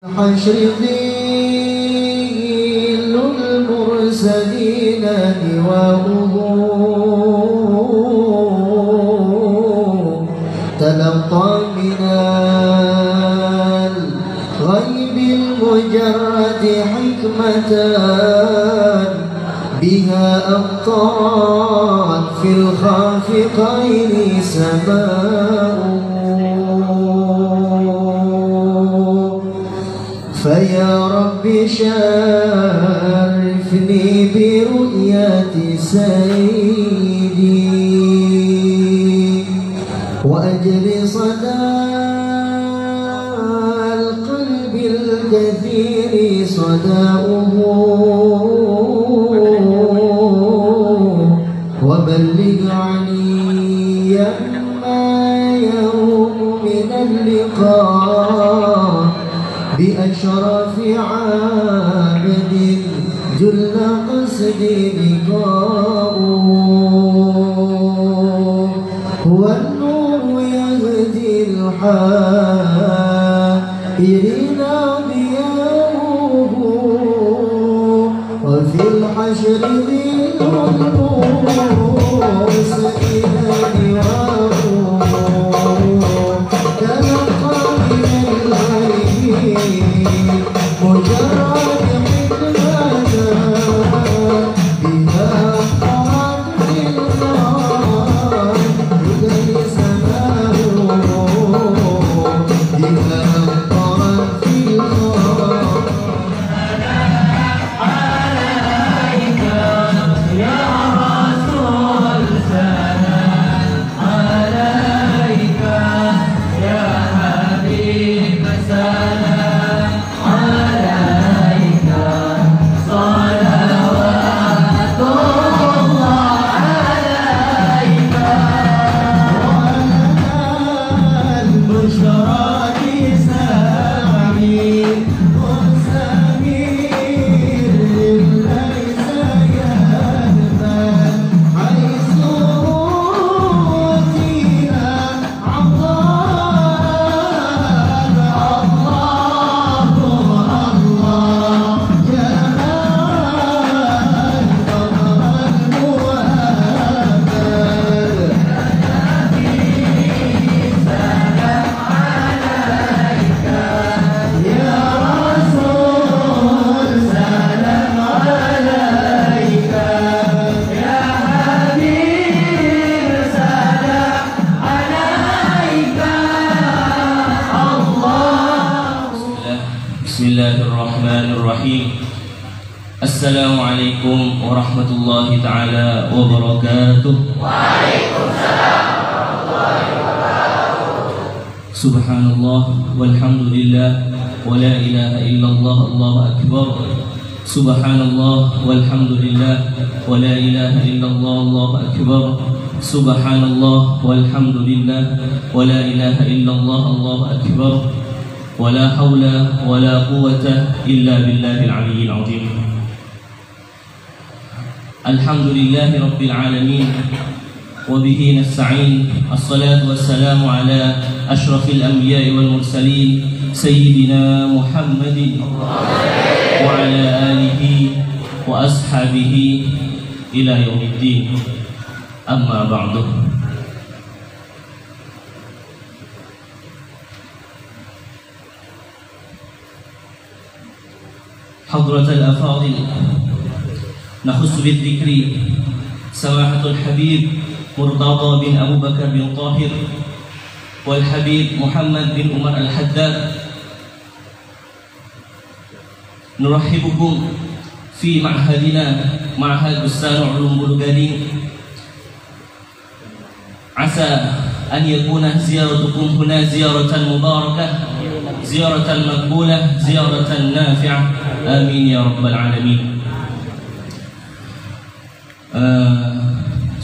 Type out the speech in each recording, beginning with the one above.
حشر ذيل المرسلين لواؤه تلقى من الغيب المجرد حكمة بها أبطأت في الخافقين سماؤه فيا رب شرفني برؤية سيدي وأجر صدى القلب الكثير صداؤه وبلغ عني ما يروم من اللقاء بأشرف عابد جل قصدي لقاؤه هو النور يهدي الحائرين ضياؤه وفي الحشر ذل المرسلين لواؤه تلقى من الغيب مجرد حكمة بها أبطأت في الخافقين سماؤه بها أبطأت في عليك يا رسول سلام عليك يا حبيب سلام عليك صلوات الله عليك وأنا البشرى بسامي وسمير ليس يهمل حيث أوتينا عطاء الله جمال قمر المؤمل يا رسول سلام عليك يا حبيب سلام عليك الله. بسم الله الرحمن الرحيم. السلام عليكم ورحمة الله تعالى وبركاته. Subhanallah walhamdulillah wa la ilaha illallah Allahu akbar. Subhanallah walhamdulillah wa la ilaha illallah Allahu akbar. Subhanallah walhamdulillah wa la ilaha illallah Allahu akbar. Wa la hawla wa la quwwata illa billahil aliyyil azim. Alhamdulillahi rabbil alamin. وبه نستعين الصلاة والسلام على أشرف الأنبياء والمرسلين سيدنا محمد وعلى آله وأصحابه إلى يوم الدين أما بعد حضرة الأفاضل نخص بالذكر سماحة الحبيب مرتضى بن أبو بكر بن طاهر والحبيب محمد بن عمر الحداد. نرحبكم في معهدنا معهد بستان علوم بلوغالين. عسى أن يكون زيارتكم هنا زيارة مباركة زيارة مقبولة زيارة نافعة آمين يا رب العالمين.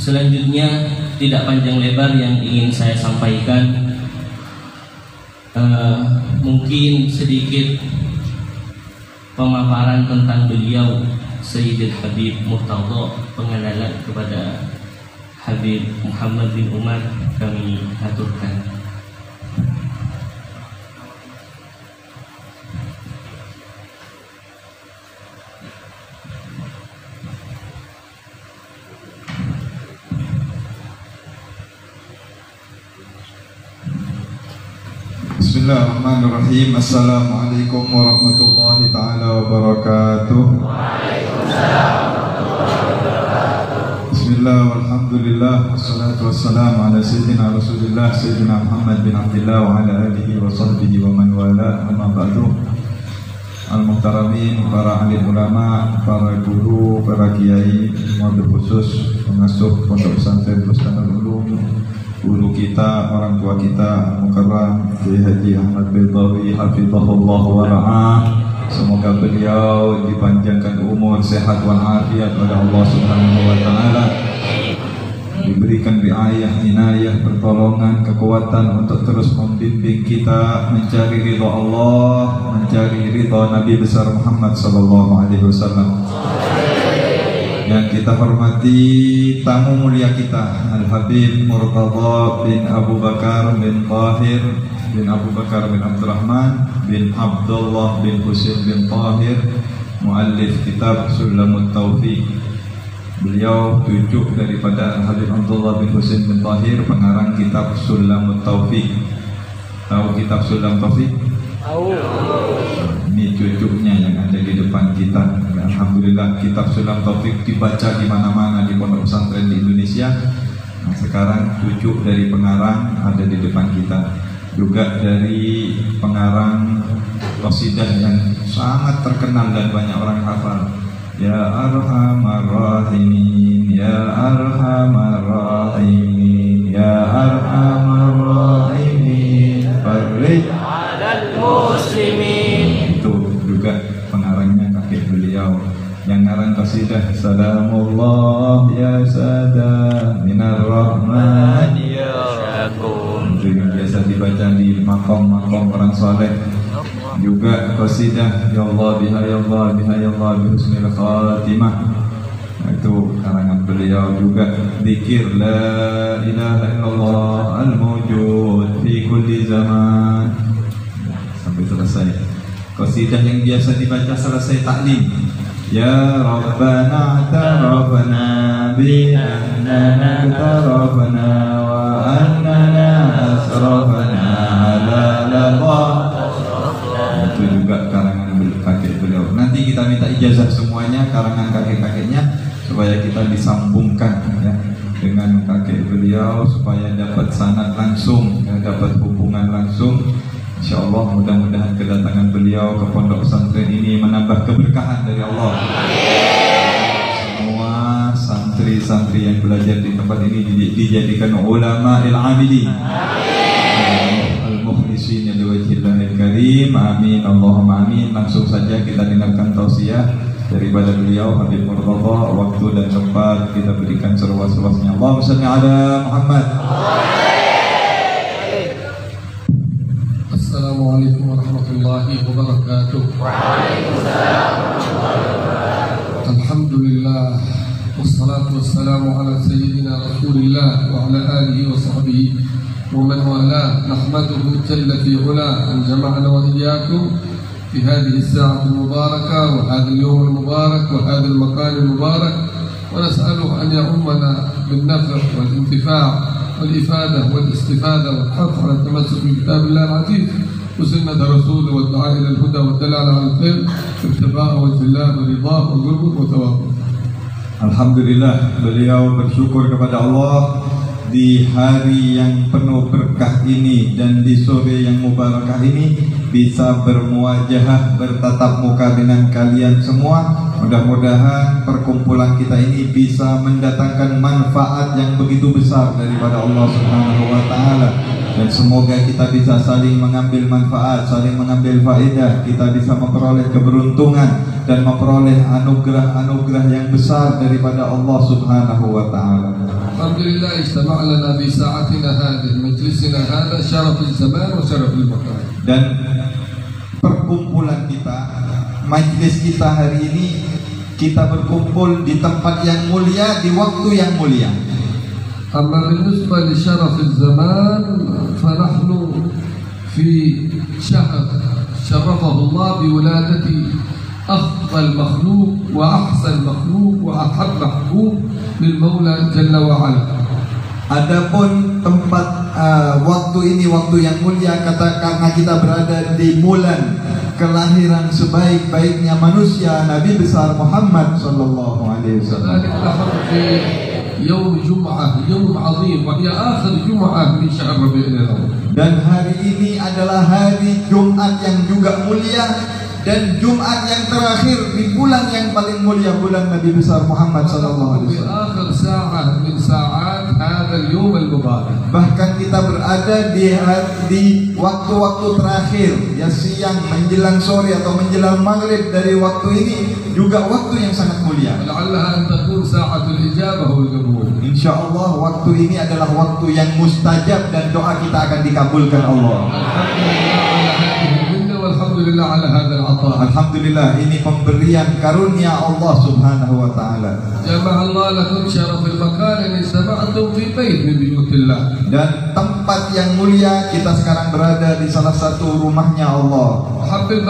Selanjutnya tidak panjang lebar yang ingin saya sampaikan, mungkin sedikit pemaparan tentang beliau Sayyidil Habib Murtadha, pengenalan kepada Habib Muhammad bin Umar kami aturkan. Bismillahirrahmanirrahim. Assalamualaikum warahmatullahi taala wabarakatuh. Bismillah walhamdulillah wassalatu wassalamu ala sayyidina Rasulillah sayyidina Muhammad bin Abdullah wa ala alihi wa sahbihi wa man wala. Amma ba'du. Al-muhtaramin, para alim ulama, para guru, para kiai, wabil khusus pengasuh pondok pesantren Bustanul Ulum, guru kita, orang tua kita, Mukarram Kiai Haji Ahmad Baidawi hafizahullah wa ra'ah. Semoga beliau dipanjangkan umur, sehat wal afiat oleh Allah Subhanahu wa taala, diberikan riayah, inayah, pertolongan, kekuatan untuk terus membimbing kita mencari ridha Allah, mencari ridha Nabi besar Muhammad sallallahu alaihi wasallam. Yang kita hormati tamu mulia kita, Al-Habib Murtadha bin Abu Bakar bin Tahir bin Abu Bakar bin Abdurrahman bin Abdullah bin Husain bin Tahir, muallif kitab Sulamut Taufiq. Beliau cucu daripada Al-Habib Abdullah bin Husain bin Tahir, pengarang kitab Sulamut Taufiq. Tahu kitab Sulam Taufiq? Tahu. Ini cucunya yang ada di depan kita. Alhamdulillah, kitab Sulam Taufiq dibaca di mana-mana di pondok pesantren di Indonesia. Nah, sekarang cucu dari pengarang ada di depan kita, juga dari pengarang qasidah yang sangat terkenal dan banyak orang hafal. Ya Arhamar Rahimin, Ya Arhamar Rahimin, Ya Arhamar Rahimin, Farij 'alal muslimin. Itu juga pengarangnya kakek beliau yang ngarang qasidah Salamullah ya sada minar rahman ya syakur. Itu yang biasa dibaca di makom-makom orang soleh. Juga qasidah Ya Allah biha ya Allah biha ya Allah bihusnil khatimah. Itu karangan beliau. Juga zikir la ilaha illallah al-mawjud fi kulli zaman sampai selesai. Qasidah yang biasa dibaca selesai taklim. Ya Rabbana tarafna bi annana tarafna wa annana asrafna ala ladha. Itu juga karangan kakek beliau. Nanti kita minta ijazah semuanya karangan kakek-kakeknya supaya kita disambungkan ya dengan kakek beliau, supaya dapat sanad langsung, ya, dapat hubungan langsung. InsyaAllah mudah-mudahan kedatangan beliau ke pondok pesantren ini menambah keberkahan dari Allah. Semua santri-santri yang belajar di tempat ini dijadikan ulama il-amili, al-mukhlisin liwajhillahil karim. Amin Allahumma amin. Langsung saja kita dengarkan tausiah daripada beliau Habib Murtadha. Waktu dan tempat kita berikan seluas-luasnya. Allahumma shalli ala Muhammad. Assalamualaikum warahmatullahi wabarakatuh. Waalaikumsalam warahmatullahi wabarakatuh. Alhamdulillah wassalatu wassalamu ala sayyidina Rasulillah wa ala alihi wa sahbihi wa man wala. Nahmaduhu jalla fi ula an jama'ana wa iyyakum fi hadhihi as-sa'ati al-mubarakah wa hadha al-yawm al-mubarak wa hadha al-makan al-mubarak, wa nas'aluhu an ya'ummana bin nafr wal intifa' والإفادة والاستفادة والحث على التمسك بكتاب الله العزيز وسنة رسوله والدعاء إلى الهدى والدلالة على الخير ابتغاء وجه الله ورضاه وقربه وثوابه. Alhamdulillah, beliau bersyukur kepada Allah di hari yang penuh berkah ini dan di sore yang mubarakah ini bisa bermuajahah, bertatap muka dengan kalian semua. Mudah-mudahan perkumpulan kita ini bisa mendatangkan manfaat yang begitu besar daripada Allah Subhanahu wa taala, dan semoga kita bisa saling mengambil manfaat, saling mengambil faedah, kita bisa memperoleh keberuntungan dan memperoleh anugerah-anugerah yang besar daripada Allah Subhanahu wa taala. Alhamdulillah istama'lana bi sa'atina hadhihi majlisina hadha syaraful zaman wa syaraful makan. Dan perkumpulan kita, majlis kita hari ini, kita berkumpul di tempat yang mulia, di waktu yang mulia. Amma بالنسبة لشرف الزمان فنحن في شهر شرفه الله بولادة أفضل مخلوق وأحسن مخلوق وأحب محبوب للمولى جل وعلا. Adapun tempat waktu ini waktu yang mulia karena kita berada di bulan kelahiran sebaik-baiknya manusia Nabi besar Muhammad sallallahu alaihi wasallam. يوم جمعة يوم عظيم وهي آخر جمعة من شهر ربيع الأول. Dan hari ini adalah hari Jumat yang juga mulia dan Jumat yang terakhir di bulan yang paling mulia, bulan Nabi besar Muhammad sallallahu alaihi wasallam. آخر ساعة من ساعات هذا اليوم المبارك. Bahkan kita berada di waktu-waktu terakhir, ya siang menjelang sore atau menjelang maghrib dari waktu ini juga waktu yang sangat mulia. لعلها أن تكون ساعة الإجابة والقبول. Insya Allah waktu ini adalah waktu yang mustajab dan doa kita akan dikabulkan Allah. Alhamdulillah ala hadzal ata. Alhamdulillah, ini pemberian karunia Allah Subhanahu wa taala. Jama'a Allah lakum syarafil makan in istama'tum fi bait min buyutillah. Dan tempat yang mulia kita sekarang berada di salah satu rumahnya Allah. Habbil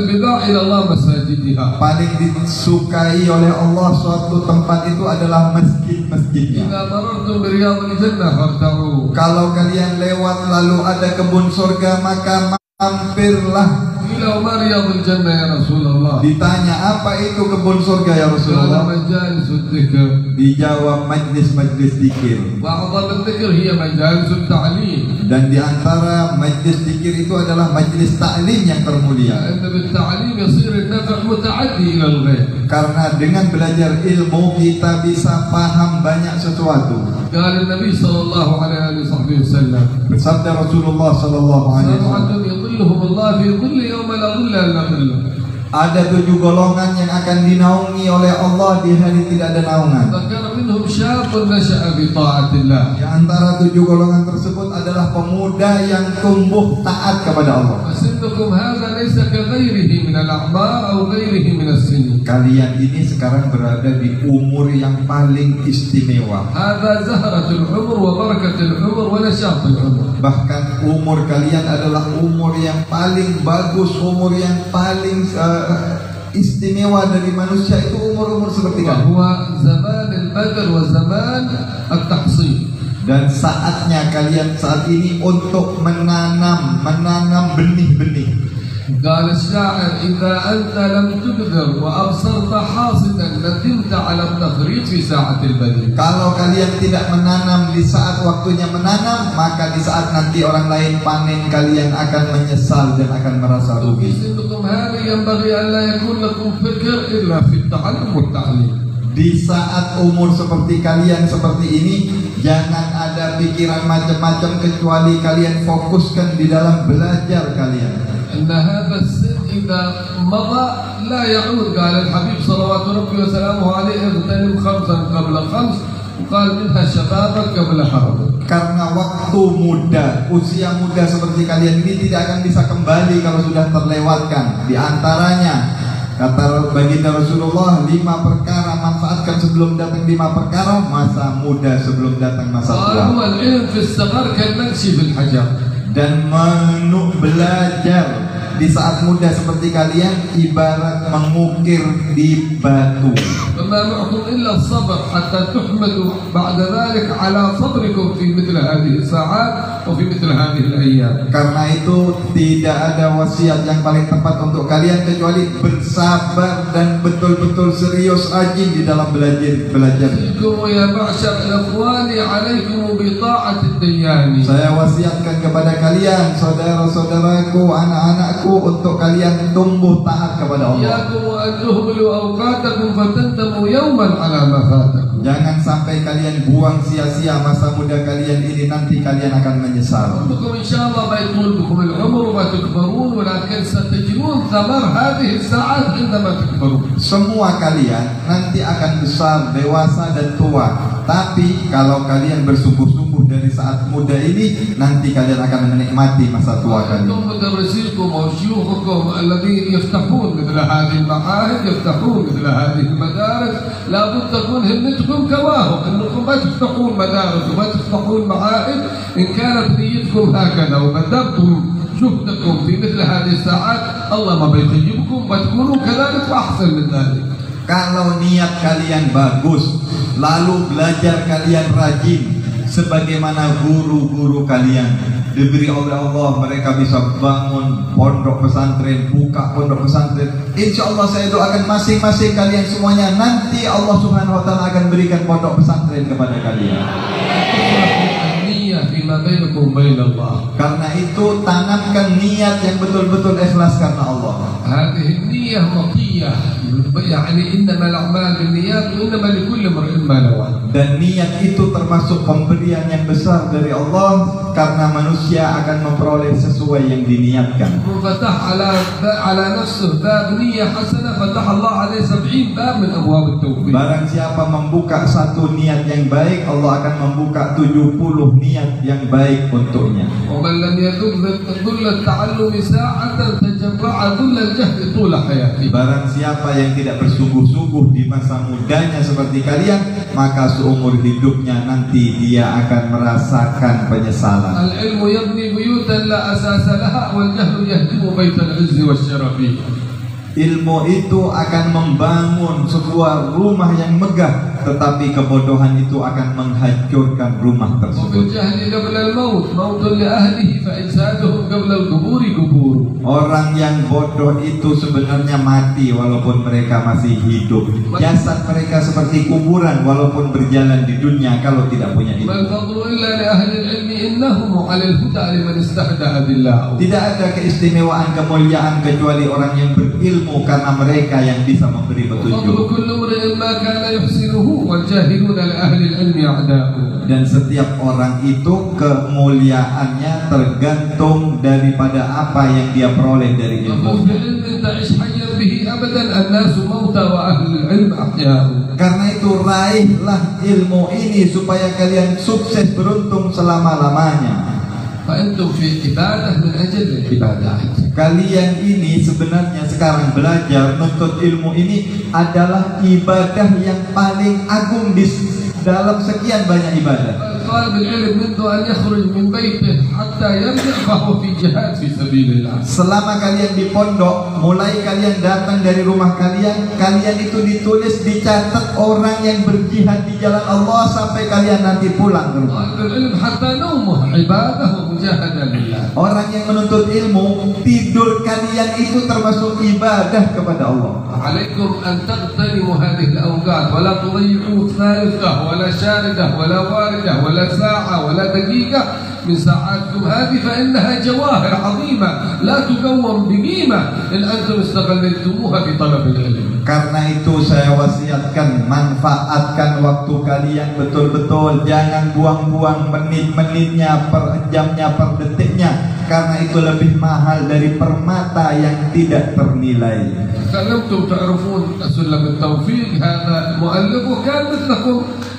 bida' ila Allah masajidiha. Paling disukai oleh Allah suatu tempat itu adalah masjid-masjidnya. Idza marartum bi riyadil jannah farta'u. Kalau kalian lewat lalu ada kebun surga maka hampirlah. Ila riyadil jannah ya Rasulullah. Ditanya apa itu kebun surga ya Rasulullah? Majalisud dzikr. Dijawab majlis-majlis zikir. Wa a'dhamu dzikr hiya majalisut ta'lim. Dan di antara majlis zikir itu adalah majlis ta'lim yang termulia. Inna bil ta'lim yasir an-naf' muta'addi ila al-ghaib. Karena dengan belajar ilmu kita bisa paham banyak sesuatu. Qala Nabi sallallahu alaihi wasallam. Bersabda Rasulullah sallallahu alaihi wasallam. Allah fi dhilli yawma la dhilla illa dhilluh. Ada 7 golongan yang akan dinaungi oleh Allah di hari tidak ada naungan. Dzakara minhum syabun nasha'a bi ta'atillah. Di antara 7 golongan tersebut adalah pemuda yang tumbuh taat kepada Allah. Fasinnukum hadza laysa ka ghairihi min al-a'mar aw ghairihi min as-sinin. Kalian ini sekarang berada di umur yang paling istimewa. Hadza zahratul umr wa barakatul umr wa nashatul umr. Bahkan umur kalian adalah umur yang paling bagus, umur yang paling istimewa dari manusia itu umur-umur seperti kalian. Huwa zaman al-badr wa zaman at-tahsin. Dan saatnya kalian saat ini untuk menanam benih-benih. قال الشاعر إذا أنت لم تبذر وأبصرت حاصدا ندمت على التفريط في ساعة البذر. Kalau kalian tidak menanam di saat waktunya menanam, maka di saat nanti orang lain panen kalian akan menyesal dan akan merasa rugi. Di saat umur seperti kalian seperti ini, jangan ada pikiran macam-macam kecuali kalian fokuskan di dalam belajar kalian. إن هذا السن إذا مضى لا يعود. قال الحبيب صلوات ربي وسلامه عليه اغتنم 5 قبل 5 وقال منها شبابك قبل حرمك. Karena waktu muda, usia muda seperti kalian ini tidak akan bisa kembali kalau sudah terlewatkan. Di antaranya kata baginda Rasulullah, 5 perkara manfaatkan sebelum datang 5 perkara, masa muda sebelum datang masa tua. Dan belajar di saat muda seperti kalian ibarat mengukir di batu. Karena itu tidak ada wasiat yang paling tepat untuk kalian kecuali bersabar dan betul-betul serius rajin di dalam belajar. Saya wasiatkan kepada kalian, saudara-saudaraku, anak-anakku, untuk kalian tumbuh taat kepada Allah. Jangan sampai kalian buang sia-sia masa muda kalian ini, nanti kalian akan menyesal. Semua kalian nanti akan besar, dewasa dan tua. Tapi kalau kalian bersungguh-sungguh dari saat muda ini, nanti kalian akan menikmati masa tua kalian. وشيوخكم الذين يفتحون مثل هذه المعاهد، يفتحون مثل هذه المدارس، لابد تكون همتكم كواهم، انكم ما تفتحون مدارس وما تفتحون معاهد ان كانت نيتكم هكذا وبذلتم جهدكم في مثل هذه الساعات، الله ما بيخيبكم وتكونوا كذلك واحسن من ذلك. Kalau niat kalian bagus, lalu belajar kalian rajin, sebagaimana guru-guru kalian diberi oleh Allah, mereka bisa bangun pondok pesantren, buka pondok pesantren. Insya Allah saya doakan masing-masing kalian semuanya nanti Allah Subhanahu Wa Taala akan berikan pondok pesantren kepada kalian. Karena itu tanamkan niat yang betul-betul ikhlas karena Allah. هذه النية مطية يعني إنما الأعمال بالنيات وإنما لكل امرئ ما نوى. Dan niat itu termasuk pemberian yang besar dari Allah karena manusia akan memperoleh sesuai yang diniatkan. فتح على نفسه باب نية حسنة فتح الله عليه 70 باب من أبواب التوفيق. Barang siapa membuka satu niat yang baik, Allah akan membuka 70 niat yang baik untuknya. ومن لم يذل ذل التعلم ساعة تجرع ذل الجهل طول حياته. Barang siapa yang tidak bersungguh-sungguh di masa mudanya seperti kalian, maka seumur hidupnya nanti dia akan merasakan penyesalan. العلم يبني بيوتا لا أساس لها والجهل يهدم بيت العز والشرف. Ilmu itu akan membangun sebuah rumah yang megah, tetapi kebodohan itu akan menghancurkan rumah tersebut. وبالجهل قبل الموت موت لأهله فإجسادهم قبل القبور قبور. Orang yang bodoh itu sebenarnya mati walaupun mereka masih hidup. Jasad mereka seperti kuburan walaupun berjalan di dunia kalau tidak punya ما ilmu. الفضل إلا لأهل العلم إنهم على الهدى لمن استهدى بالله. Tidak ada keistimewaan kemuliaan kecuali orang yang berilmu, karena mereka yang bisa memberi وفضل petunjuk. كل امرئ ما كان يحسنه والجاهلون لأهل العلم أعداء. Dan setiap orang itu kemuliaannya tergantung daripada apa yang dia peroleh dari وقل ilmu. بعلم تعش حيا به أبدا الناس موتى وأهل العلم أحياء. Karena itu raihlah ilmu ini supaya kalian sukses beruntung selama-lamanya. فأنتم في عبادة من أجل العبادات. Kalian ini sebenarnya sekarang belajar menuntut ilmu ini adalah ibadah yang paling agung di dalam sekian banyak ibadah. طالب العلم منذ أن يخرج من بيته حتى يرجع فهو في جهاد في سبيل الله. Selama kalian di pondok, mulai kalian datang dari rumah kalian, kalian itu ditulis, dicatat orang yang berjihad di jalan Allah sampai kalian nanti pulang ke rumah. طالب العلم حتى نومه عبادة ومجاهدة لله. Orang yang menuntut ilmu, tidur kalian itu termasuk ibadah kepada Allah. عليكم أن تغتنموا هذه الأوقات ولا تضيعوا ثالثة ولا شاردة ولا واردة ولا ساعة ولا دقيقة من ساعاتكم هذه فإنها جواهر عظيمة لا تقوم بقيمة إن أنتم استغللتموها في طلب العلم. Karena itu saya wasiatkan, manfaatkan waktu kalian betul-betul, jangan buang-buang menit-menitnya, per jamnya, per detiknya, karena itu lebih mahal dari permata yang tidak ternilai. تكلمتم تعرفون سلم التوفيق هذا مؤلفه كان مثلكم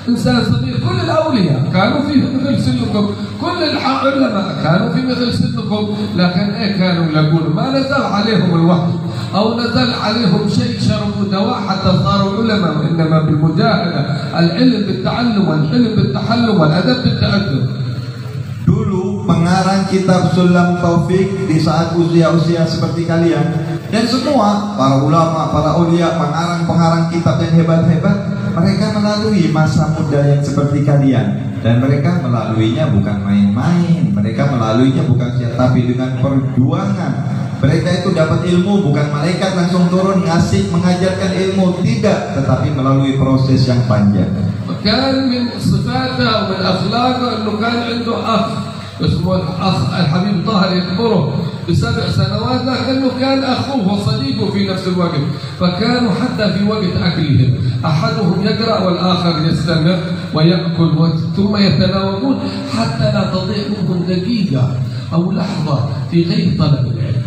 إنسان صغير. كل الأولياء كانوا في مثل سنكم، كل العلماء كانوا في مثل سنكم، لكن كانوا يقولون ما نزل عليهم الوحي أو نزل عليهم شيء شربوا دواء حتى صاروا علماء، وإنما بالمجاهدة، العلم بالتعلم والعلم بالتحلم والأدب بالتأدب. Dulu pengarang kitab Sulam Taufik di saat usia-usia seperti kalian, dan semua para ulama, para aulia, pengarang-pengarang kitab yang hebat-hebat, mereka melalui masa muda yang seperti kalian, dan mereka melaluinya bukan main-main, mereka melaluinya bukan sia, tapi dengan perjuangan. Mereka itu dapat ilmu bukan malaikat langsung turun ngasih mengajarkan ilmu, tidak, tetapi melalui proses yang panjang. كان من صفاته ومن أخلاقه أنه كان عنده أخ اسمه الأخ الحبيب طاهر يكبره ب7 سنوات، لكنه كان أخوه وصديقه في نفس الوقت، فكانوا حتى في وقت أكلهم أحدهم يقرأ والآخر يستمع ويأكل ثم يتناوبون حتى لا تضيع منهم دقيقة أو لحظة في غير طلب العلم.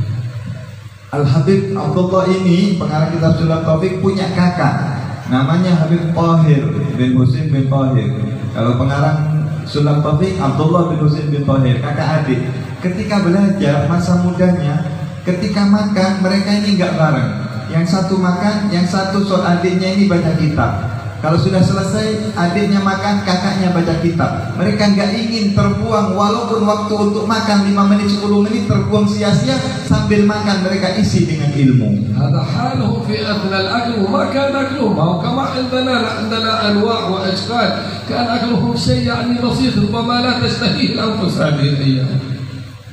Al-Habib Abdullah ini pengarang kitab Sulam Taufik punya kakak, namanya Habib Tahir bin Husin bin Tahir. Kalau pengarang Sulam Taufik Abdullah bin Husin bin Tahir, kakak adik. Ketika belajar masa mudanya, ketika makan mereka ini enggak bareng. Yang satu makan, yang satu adiknya ini baca kitab. Kalau sudah selesai, adiknya makan, kakaknya baca kitab. Mereka nggak ingin terbuang, walaupun waktu untuk makan 5 menit, 10 menit terbuang sia-sia. Sambil makan mereka isi dengan ilmu. هذا حاله في أثناء الأكل وما كان أكلهم كما عندنا أنواع وأشكال كان أكلهم شيء يعني بسيط ربما لا تشتهيه الأنفس هذه الأيام.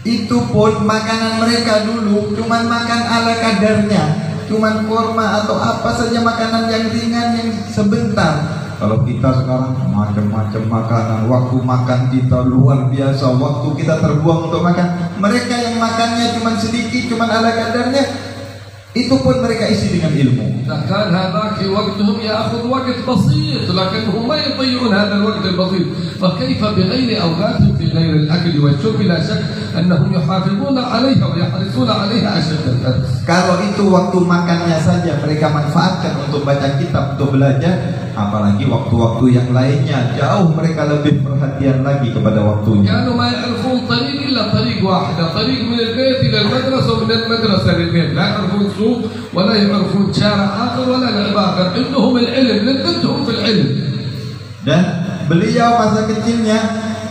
Itu pun makanan mereka dulu cuman makan ala kadarnya, cuman kurma atau apa saja makanan yang ringan yang sebentar. Kalau kita sekarang macam-macam makanan, waktu makan kita luar biasa, waktu kita terbuang untuk makan. Mereka yang makannya cuman sedikit, cuman ala kadarnya, itu pun mereka isi dengan ilmu. كان هذاك وقتهم يأخذ وقت بسيط لكنهم ما يضيعون هذا الوقت البسيط، فكيف بغير أوقاتهم في غير الأكل والشرب؟ لا شك أنهم يحافظون عليها ويحرصون عليها أشد الحرص. Kalau itu waktu makannya saja mereka manfaatkan untuk baca kitab, untuk belajar, apalagi waktu-waktu yang lainnya jauh mereka lebih perhatian lagi kepada waktunya. كانوا ما يعرفون طريق إلا طريق واحدة، طريق من البيت إلى المدرسة ومن المدرسة للبيت، لا يعرفون سوق ولا يعرفون شارع آخر ولا لعب آخر، عندهم العلم لذتهم في العلم. Dan beliau masa kecilnya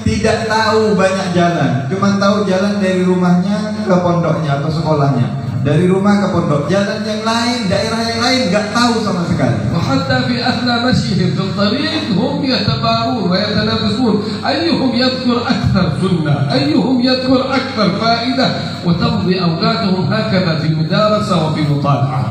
tidak tahu banyak jalan, cuma tahu jalan dari rumahnya ke pondoknya atau sekolahnya, dari rumah ke pondok. Jalan yang lain, daerah yang lain nggak tahu sama sekali. وحتى في أثناء مشيهم في الطريق هم يتبارون ويتنافسون أيهم يذكر أكثر سنة، أيهم يذكر أكثر فائدة، وتمضي أوقاتهم هكذا في مدارسة وفي مطالعة.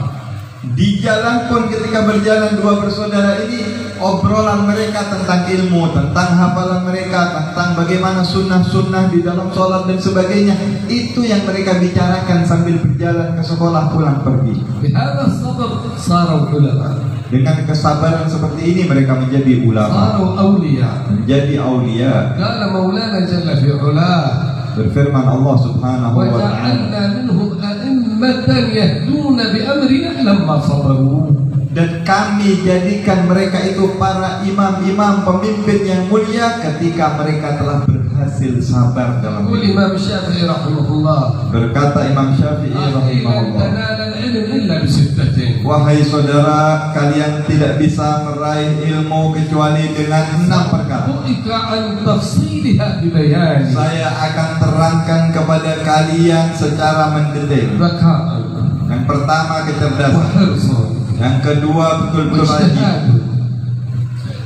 Di jalan pun ketika berjalan dua bersaudara ini, obrolan mereka tentang ilmu, tentang hafalan mereka, tentang bagaimana sunnah-sunnah di dalam sholat dan sebagainya, itu yang mereka bicarakan sambil berjalan ke sekolah pulang pergi. بهذا الصبر صاروا علماء. Dengan kesabaran seperti ini mereka menjadi ulama, صاروا أولياء. menjadi aulia. قال مولانا جل في علاه Berfirman Allah Subhanahu wa ta'ala, وجعلنا منهم أئمة يهدون بأمرنا لما صبروا. dan kami jadikan mereka itu para imam-imam pemimpin yang mulia ketika mereka telah berhasil sabar dalam يقول hidup. الإمام الشافعي رحمه الله Berkata Imam Syafi'i لن rahimahullah, تنال العلم إلا بستة. wahai saudara, kalian tidak bisa meraih ilmu kecuali dengan 6 perkara. بؤك عن تفصيلها ببيان. Saya akan terangkan kepada kalian secara mendetail. ذكاء Yang pertama kecerdasan, وحرص yang kedua betul-betul rajin, واجتهاد.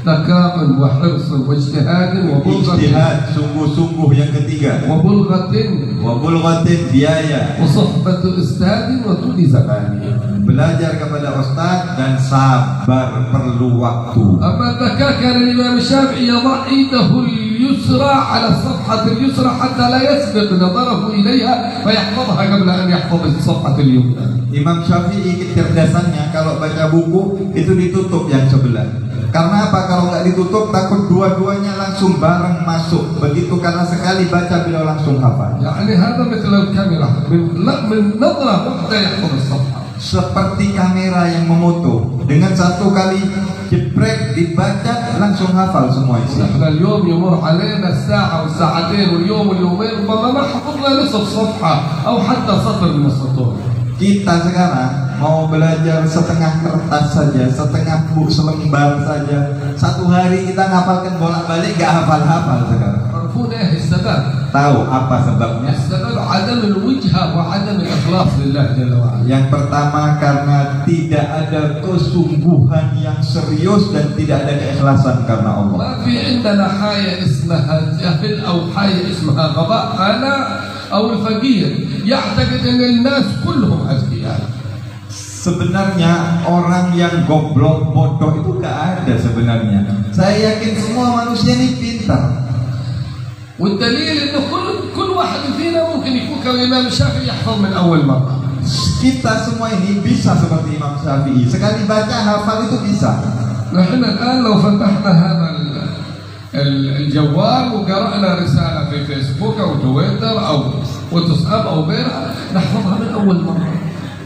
ذكاء وحرص واجتهاد وبلغة ijtihad, sungguh-sungguh, yang ketiga وبلغة wabulghatin, biaya, وصحبة أستاذ وطول زمان. belajar kepada ustaz, dan sabar, perlu waktu. أما الذكاء كان الإمام الشافعي يضع يده اليسرى على الصفحة اليسرى حتى لا يسبق نظره إليها فيحفظها قبل أن يحفظ الصفحة اليمنى. Imam Syafi'i kecerdasannya kalau baca buku itu ditutup yang sebelah. Karena apa? Kalau nggak ditutup takut dua-duanya langsung bareng masuk. Begitu karena sekali baca beliau langsung hafal. يعني هذا مثل الكاميرا من نظرة واحدة يحفظ الصفحة. Seperti kamera yang memoto, dengan satu kali jeprek dibaca langsung hafal semua isi. نحن اليوم يمر علينا الساعة والساعتين واليوم واليومين ربما ما حفظنا نصف صفحة أو حتى سطر من السطور. Kita sekarang mau belajar setengah kertas saja, setengah buku, selembar saja. Satu hari kita ngapalkan bolak-balik, gak hafal-hafal sekarang. تعرفون إيه السبب؟ Tahu apa sebabnya? السبب عدم الوجهة وعدم الإخلاص لله جل وعلا. Yang pertama karena tidak ada kesungguhan yang serius dan tidak ada keikhlasan karena Allah. ما في عندنا حاجة اسمها جهل أو حاجة اسمها غباء. أنا أو الفقير يعتقد أن الناس كلهم أذكياء. Sebenarnya orang yang goblok, bodoh itu gak ada sebenarnya. Saya yakin semua manusia ini pintar. والدليل انه كل واحد فينا ممكن يكون كالامام الشافعي يحفظ من اول مره. Kita semua ini bisa seperti Imam Syafi'i. Sekali baca hafal itu bisa. نحن الان لو فتحنا هذا الجوال وقرانا رساله في فيسبوك او تويتر او واتساب او غيرها نحفظها من اول مره.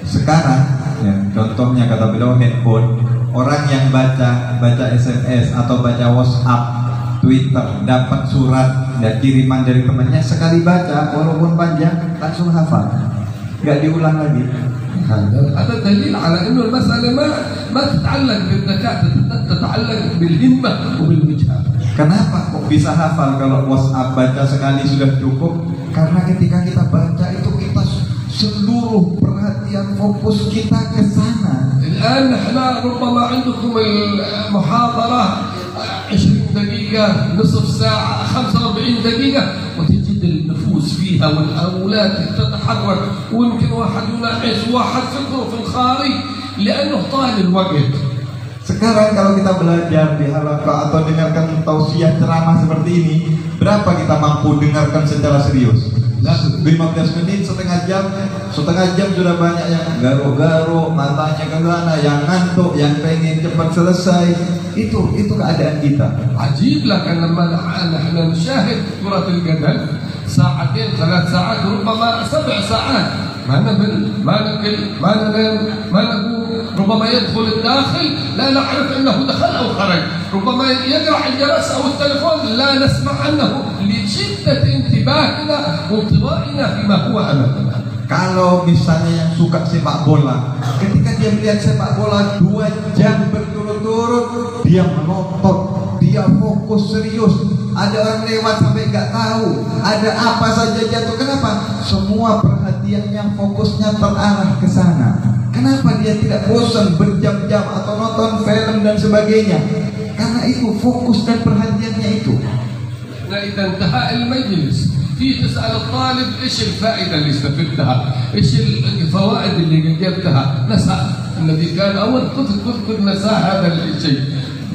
Sekarang ya, contohnya kata beliau handphone, orang yang baca SMS atau baca WhatsApp, Twitter, dapat surat dan kiriman dari temannya, sekali baca walaupun panjang langsung hafal, nggak diulang lagi. هذا دليل على انه المسألة ما تتعلق بالذكاء، تتعلق بالهمة وبالوجهة. Kenapa kok bisa hafal kalau WhatsApp baca sekali sudah cukup? Karena ketika kita baca itu kita seluruh perhatian fokus kita ke sana. الآن نحن ربما عندكم المحاضرة 20 دقيقة، نصف ساعة، 45 دقيقة، وتجد النفوس فيها والأولاد تتحرك، ويمكن واحد يناقش واحد فكره في الخارج لأنه طال الوقت. Sekarang kalau kita belajar di halaqah atau dengarkan tausiah ceramah seperti ini, berapa kita mampu dengarkan secara serius? 15 menit, setengah jam sudah banyak yang garo-garo, matanya ke sana, yang ngantuk, yang pengen cepat selesai. Itu keadaan kita. عجيب لكن لما نحن نشاهد كرة القدم ساعتين 3 ساعات، ربما 7 ساعات، ما نمل، ما ناكل، ما ننام، ما نقوم. ربما يدخل الداخل لا نعرف انه دخل او خرج، ربما يقرع الجرس او التلفون لا نسمع عنه لشدة انتباهنا وانطباعنا فيما هو امامنا. Kalau misalnya yang suka sepak bola, ketika dia melihat sepak bola 2 jam berturut-turut, dia menonton, dia fokus serius. Ada orang lewat sampai nggak tahu, ada apa saja jatuh. Kenapa? Semua perhatiannya, fokusnya terarah ke sana. Kenapa dia tidak bosan berjam-jam atau nonton film dan sebagainya? Karena itu fokus dan perhatiannya itu. Nah, إذا انتهى المجلس في تسأل الطالب إيش الفائدة اللي استفدتها، إيش الفوائد اللي جبتها، نسى الذي كان أول كنت نسى هذا الشيء.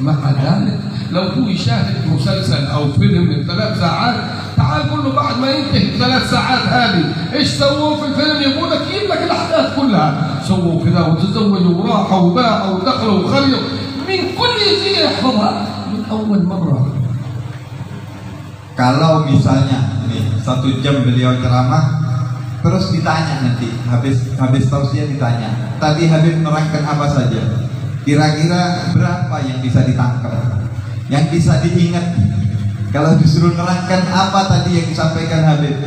مع ذلك لو هو يشاهد مسلسل أو فيلم من 3 ساعات، تعال قول له بعد ما ينتهي 3 ساعات هذه إيش سووا في الفيلم، يقول لك يجيب لك الأحداث كلها، سووا كذا وتزوجوا وراحوا وباعوا ودخلوا وخرجوا، من كل شيء يحفظها من أول مرة. Kalau misalnya nih 1 jam beliau ceramah, terus ditanya nanti habis tausiah ditanya, tadi Habib menerangkan apa saja? Kira-kira berapa yang bisa ditangkap, yang bisa diingat? Kalau disuruh menerangkan apa tadi yang disampaikan Habib,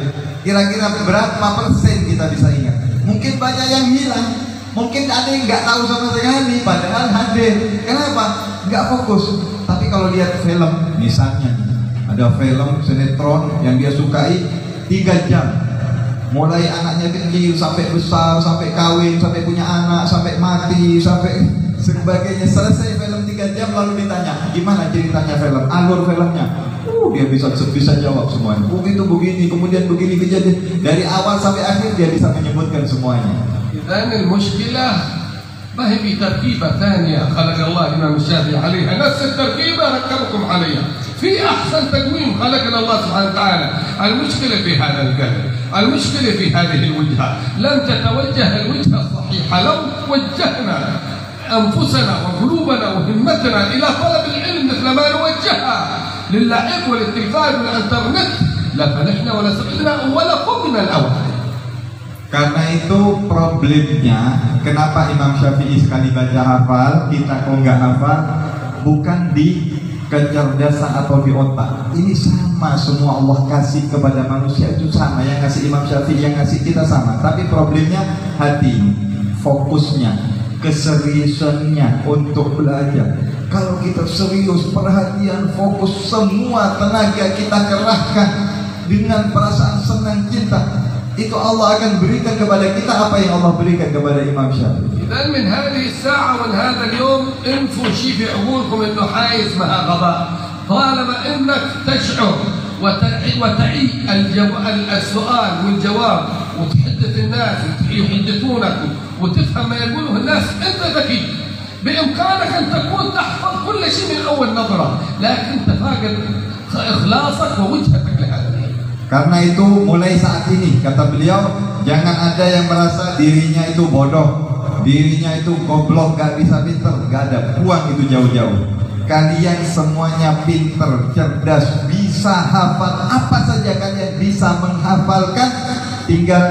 kira-kira berapa persen kita bisa ingat? Mungkin banyak yang hilang, mungkin ada yang nggak tahu sama sekali, padahal hadir. Kenapa? Nggak fokus. Tapi kalau lihat film, misalnya ada film sinetron yang dia sukai 3 jam, mulai anaknya kecil sampai besar, sampai kawin, sampai punya anak, sampai mati, sampai sebagainya. Selesai film 3 jam lalu ditanya gimana ceritanya film, alur filmnya, dia bisa jawab semuanya. Begitu begini, kemudian begini kejadian, dari awal sampai akhir dia bisa menyebutkan semuanya. إذن المشكلة ما هي بتركيبة ثانية خلق الله الإمام الشافعي عليها، نفس التركيبة ركبكم عليها في أحسن تقويم خلقنا الله سبحانه وتعالى. المشكلة في هذا القلب، المشكلة في هذه الوجهة، لم تتوجه الوجهة الصحيحة. لو وجهنا أنفسنا وقلوبنا وهمتنا إلى طلب العلم مثل ما نوجهها للعب والتلفاز والإنترنت لفلحنا ولا سعدنا ولا قمنا الأول. Karena itu problemnya, kenapa Imam Syafi'i sekali baca hafal, kita kok nggak hafal? Bukan di kecerdasan atau di otak. Ini sama, semua Allah kasih kepada manusia itu sama. Yang ngasih Imam Syafi'i, yang ngasih kita sama. Tapi problemnya hati, fokusnya, keseriusannya untuk belajar. Kalau kita serius, perhatian, fokus, semua tenaga kita kerahkan dengan perasaan senang cinta, itu Allah akan berikan kepada kita apa yang Allah berikan kepada Imam Syafi'i. إذن من هذه الساعة ومن هذا اليوم انفوا شيء في عقولكم إنه حايز مع غباء. طالما إنك تشعر وتعي السؤال والجواب وتحدث الناس يحدثونك وتفهم ما يقوله الناس، أنت ذكي، بإمكانك أن تكون تحفظ كل شيء من أول نظرة، لكن تفاقد إخلاصك ووجهتك لهذا. Karena itu mulai saat ini kata beliau, jangan ada yang merasa dirinya itu bodoh, dirinya itu goblok, gak bisa pinter, gak ada, buang itu jauh-jauh. Kalian semuanya pinter, cerdas, bisa hafal apa saja kalian bisa menghafalkan, tinggal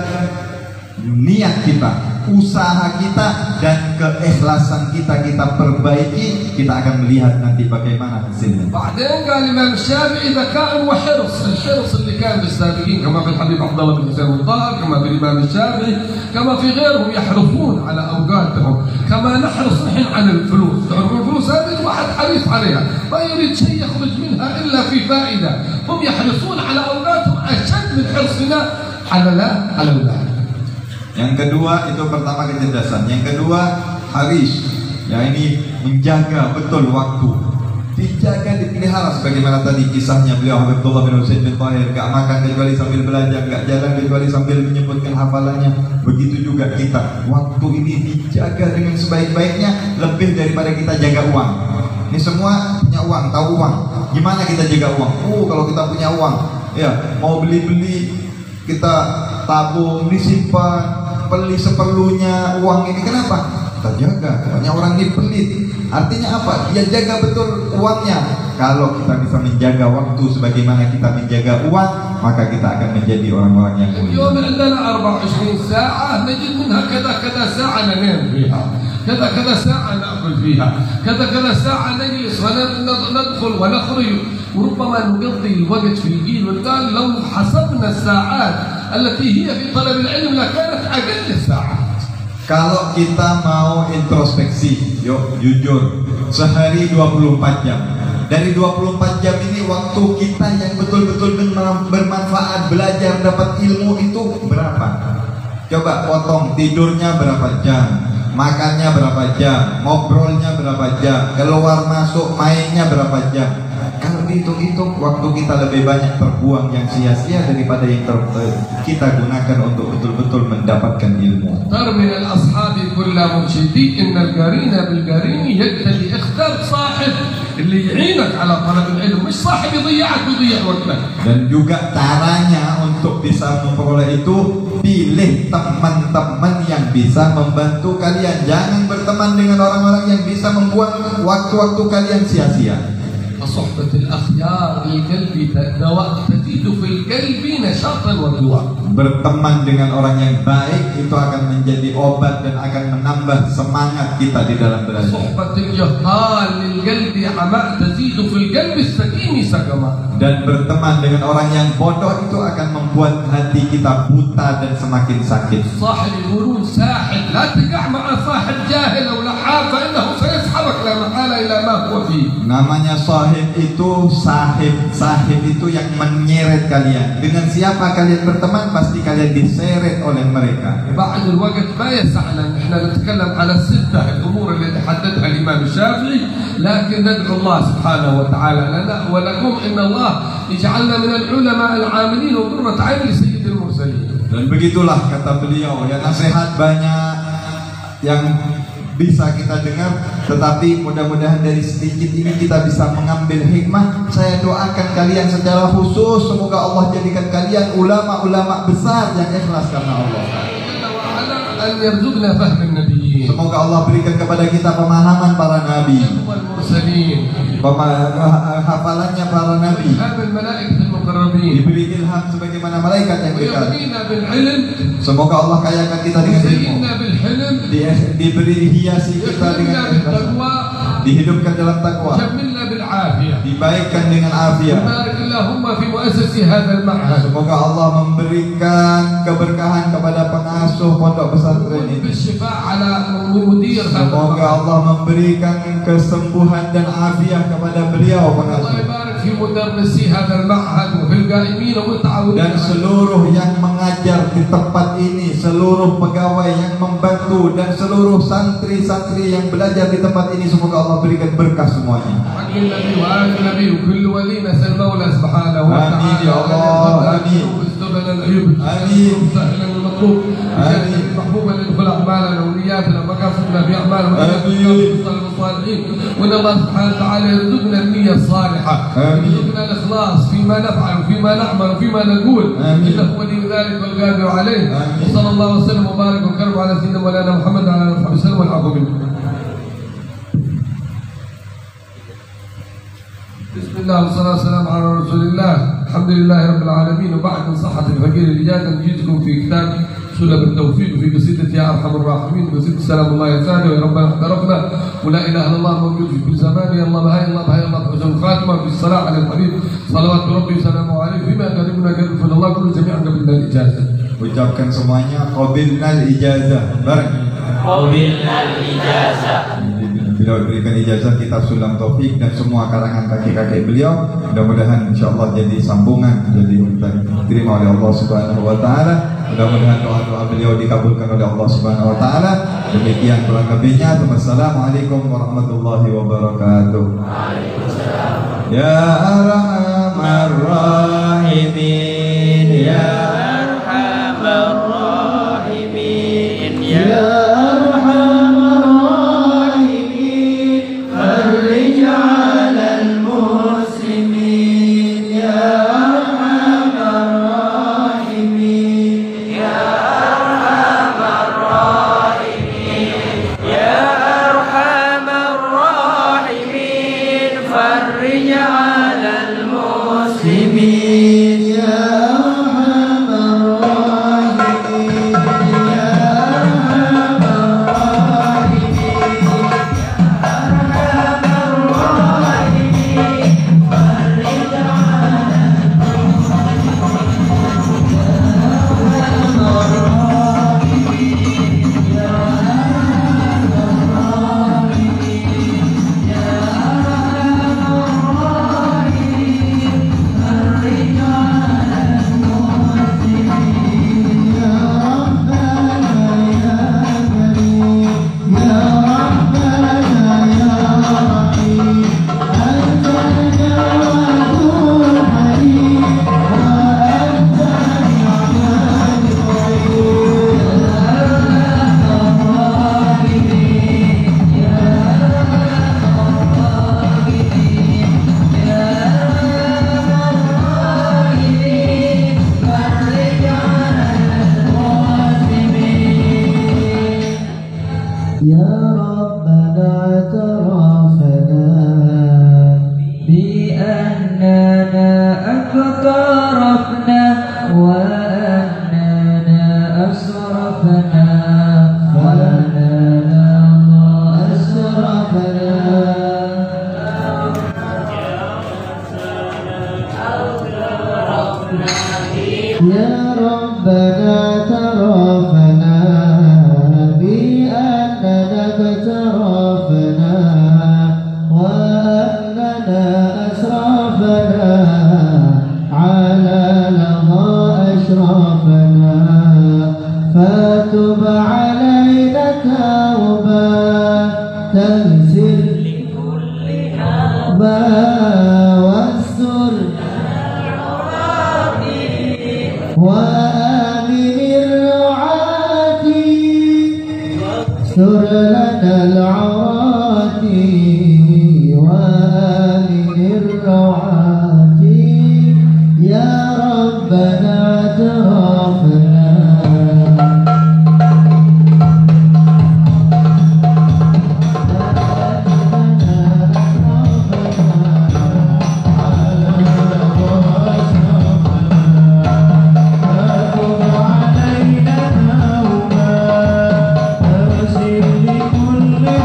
niat kita usaha kita dan keikhlasan kita perbaiki, kita akan melihat nanti bagaimana hasilnya. بعدين قال الإمام الشافعي ذكاء وحرص، الحرص اللي كان بالسابقين كما في الحبيب عبد الله بن حسين الظاهر، كما في الإمام الشافعي، كما في غيرهم يحرصون على أوقاتهم، كما نحرص نحن على الفلوس. الفلوس هذه الواحد حريص عليها، ما يريد شيء يخرج منها إلا في فائدة. هم يحرصون على أوقاتهم أشد من حرصنا على الأولاد. Yang kedua itu pertama kecerdasan, yang kedua haris, ya ini menjaga betul waktu, dijaga, dipelihara sebagaimana tadi kisahnya beliau Abdullah bin Husain bin Tahir, gak makan kecuali sambil belajar, gak jalan kecuali sambil menyebutkan hafalannya. Begitu juga kita, waktu ini dijaga dengan sebaik-baiknya, lebih daripada kita jaga uang. Ini semua punya uang, tahu uang, gimana kita jaga uang? Kalau kita punya uang, ya mau beli-beli kita tabung, disimpan, beli seperlunya uang ini. Kenapa? Kita jaga. Banyak orang ini pelit. Artinya apa? Dia jaga betul uangnya. Kalau kita bisa menjaga waktu sebagaimana kita menjaga uang, maka kita akan menjadi orang-orang yang mulia. اليوم عندنا 24 ساعة نجد منها كذا ساعة ننام فيها، كذا ساعة نأكل فيها، كذا ساعة نجلس وندخل ونخرج، وربما نقضي الوقت في الجيل والتال. لو حسبنا الساعات التي هي في طلب العلم لكانت أقل الساعات. Kalau kita mau introspeksi, yuk jujur, sehari 24 jam. Dari 24 jam ini waktu kita yang betul-betul bermanfaat, belajar, dapat ilmu itu berapa? Coba potong, tidurnya berapa jam, makannya berapa jam, ngobrolnya berapa jam, keluar masuk mainnya berapa jam. Kalau dihitung-hitung waktu kita lebih banyak terbuang yang sia-sia daripada yang kita gunakan untuk betul-betul mendapatkan ilmu. من الأصحاب كل مرشدي إن القرين بالقرين يقتدي. اختر صاحب اللي يعينك على طلب العلم، مش صاحب يضيعك ويضيع وقتك. Dan juga caranya untuk bisa memperoleh itu, pilih teman-teman yang bisa membantu kalian. Jangan berteman dengan orang-orang yang bisa membuat waktu-waktu kalian sia-sia. صحبة الأخيار للقلب دواء، تزيد في القلب نشاطا وقوة. Berteman dengan orang yang baik itu akan menjadi obat dan akan menambah semangat kita di dalam belajar. صحبة الجهال للقلب عماء، تزيد في القلب السكين سقما. Dan berteman dengan orang yang bodoh itu akan membuat hati kita buta dan semakin sakit. صاحب يقولون ساحل، لا تقع مع صاحب جاهل أو لحاف فإنه سيسحبك لا محالة إلى ما هو فيه. Namanya sahib itu sahib itu yang menyeret kalian. Dengan siapa kalian berteman pasti kalian diseret oleh mereka. بعد الوقت ما يسعنا ان احنا نتكلم على الستة الامور اللي حددها الامام الشافعي، لكن ندعو الله سبحانه وتعالى لنا ولكم ان الله يجعلنا من العلماء العاملين وقرة عين لسيد المرسلين. Dan begitulah kata beliau, ya nasihat banyak yang bisa kita dengar, tetapi mudah-mudahan dari sedikit ini kita bisa mengambil hikmah. Saya doakan kalian secara khusus, semoga Allah jadikan kalian ulama-ulama besar yang ikhlas karena Allah. Semoga Allah berikan kepada kita pemahaman para nabi, hafalannya para nabi, diberi ilham sebagaimana malaikat yang dekat. Semoga Allah kayakan kita dengan ilmu, diberi hiasi kita dengan ilmu, dihidupkan dalam takwa, dibaikkan dengan afiat. Semoga Allah memberikan keberkahan kepada pengasuh pondok pesantren ini. Semoga Allah memberikan kesembuhan dan afiat kepada beliau pengasuh, dan seluruh yang mengajar di tempat ini, seluruh pegawai yang membantu, dan seluruh santri-santri yang belajar di tempat ini. Semoga Allah berikan berkah semuanya. Amin ya Allah. Amin. Amin. محبوبا لندخل اعمالنا ونياتنا ومكاسبنا في اعمالنا الصالحين، وان الله سبحانه وتعالى يرزقنا النيه الصالحه، يرزقنا الاخلاص فيما نفعل وفيما نعمل وفيما نقول، انه ولي ذلك والقادر عليه. وصلى الله وسلم وبارك وكرم على سيدنا مولانا محمد وعلى اله وصحبه وسلم والعفو منكم. بسم الله والصلاة والسلام على رسول الله. الحمد لله رب العالمين، وبعد من صحة الفقير الإجازة نجيتكم في كتاب sudah bertaufiq fi qasidah ya arhamar rahimin qasidah salamullah ya sadi wa rabbana tarafna wa la ilaha illallah mawjud fi kulli zaman ya Allah bahai Allah bahai Allah husnul khatimah bis salat ala al-habib salawatu rabbi salamu alaihi bima qaribuna qadru Allah kullu jami'an qabilna ijazah. Ucapkan semuanya qabilnal ijazah bareng. Qabilnal ijazah. Beliau berikan ijazah kitab Sulam Taufik dan semua karangan kakek-kakek beliau. Mudah-mudahan insyaallah jadi sambungan, jadi diterima oleh Allah Subhanahu wa taala. Mudah-mudahan doa-doa beliau dikabulkan oleh Allah Subhanahu wa taala. Demikian kurang lebihnya. Wassalamualaikum warahmatullahi wabarakatuh. Waalaikumsalam. Ya Arhamar Rahimin, ya Arhamar Rahimin, ya كل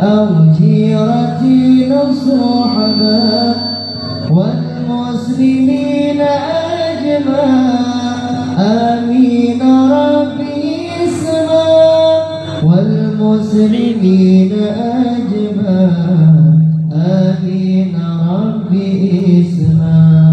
أو جيرتي الصحبة والمسلمين أجمع آمين ربي اسمع والمسلمين أجمع آمين ربي اسمع